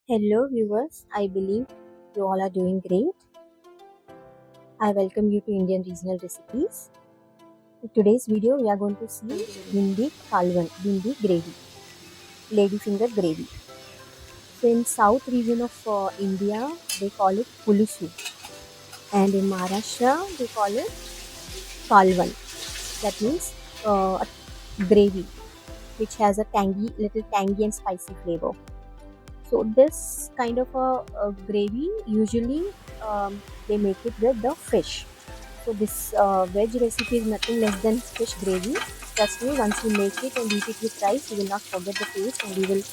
Hello viewers, I believe you all are doing great. I welcome you to Indian Regional Recipes. In today's video we are going to see Bhendi Kaalvan, Bhendi gravy, ladyfinger gravy. So in south region of India they call it Pulusu, and in Maharashtra they call it Kaalvan. That means a gravy which has a little tangy and spicy flavor. So this kind of a gravy usually they make it with the fish. So this veg recipe is nothing less than fish gravy. Trust me, once you make it and eat it with rice, you will not forget the taste and you will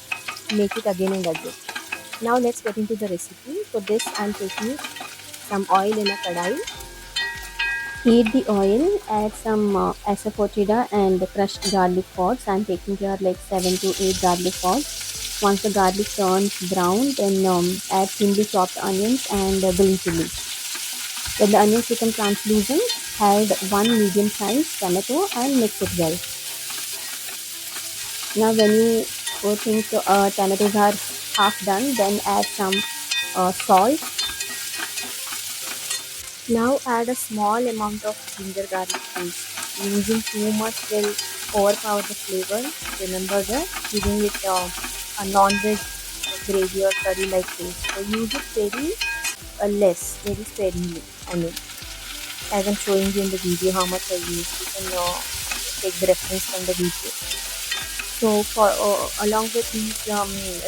make it again and again. Now let's get into the recipe. For this I am taking some oil in a kadai. Heat the oil, add some asafoetida and crushed garlic pods. I am taking here like 7 to 8 garlic pods. Once the garlic turns brown, then add thinly chopped onions and green chili. When the onions become translucent, add one medium-sized tomato and mix it well. Now when you think tomatoes are half done, then add some salt. Now add a small amount of ginger garlic paste. Using too much will overpower the flavor. Remember that giving it a non-veg gravy or curry like taste. So use it very sparingly. I mean, as I'm showing you in the video how much I use, you can take the reference from the video. So for along with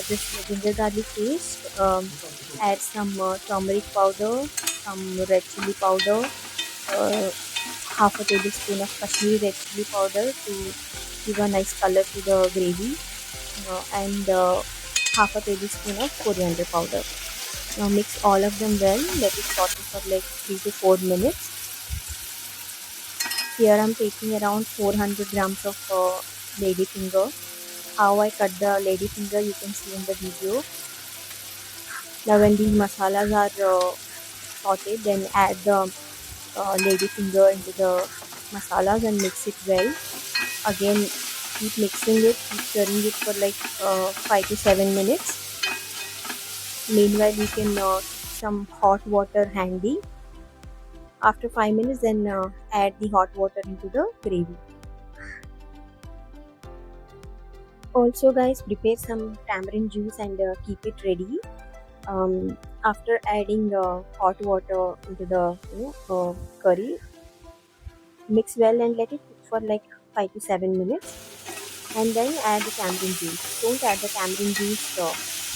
this ginger garlic paste, add some turmeric powder, some red chili powder, half a tablespoon of Kashmiri red chili powder to give a nice color to the gravy, and half a tablespoon of coriander powder. Now mix all of them well. Let it saute for like 3 to 4 minutes. Here I'm taking around 400 grams of ladyfinger. How I cut the ladyfinger you can see in the video. Now when these masalas are sauteed, then add the ladyfinger into the masalas and mix it well. Again, keep mixing it, keep stirring it for like 5 to 7 minutes. Meanwhile, you can keep some hot water handy. After 5 minutes, then add the hot water into the gravy. Also guys, prepare some tamarind juice and keep it ready. After adding hot water into the curry, mix well and let it cook for like 5 to 7 minutes, and then add the tamarind juice. Don't add the tamarind juice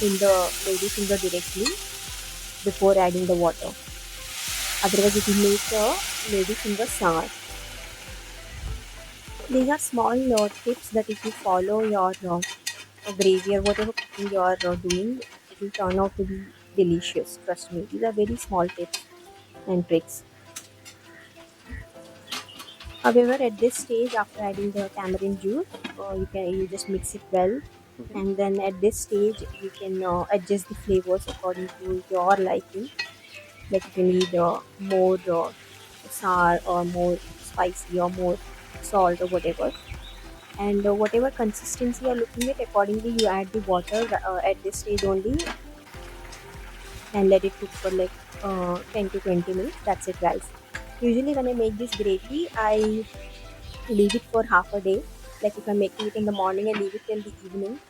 in the ladyfinger directly before adding the water, otherwise it will make the ladyfinger sour. These are small tips that if you follow your gravy or whatever cooking you are doing, it will turn out to be delicious. Trust me, these are very small tips and tricks. However, at this stage, after adding the tamarind juice, you just mix it well, and then at this stage you can adjust the flavors according to your liking. Like if you need more sour or more spicy or more salt or whatever, and whatever consistency you're looking at, accordingly you add the water at this stage only, and let it cook for like 10 to 20 minutes. That's it guys. Usually when I make this gravy, I leave it for half a day. Like if I'm making it in the morning, I leave it till the evening.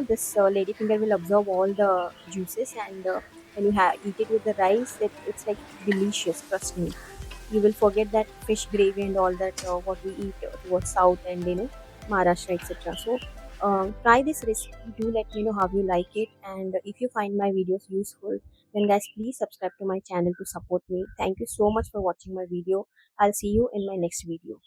This ladyfinger will absorb all the juices, and when you eat it with the rice, it's like delicious. Trust me, you will forget that fish gravy and all that what we eat towards south and Maharashtra, etc. So try this recipe. Do let me know how you like it, and if you find my videos useful, then guys please subscribe to my channel to support me. Thank you so much for watching my video. I'll see you in my next video.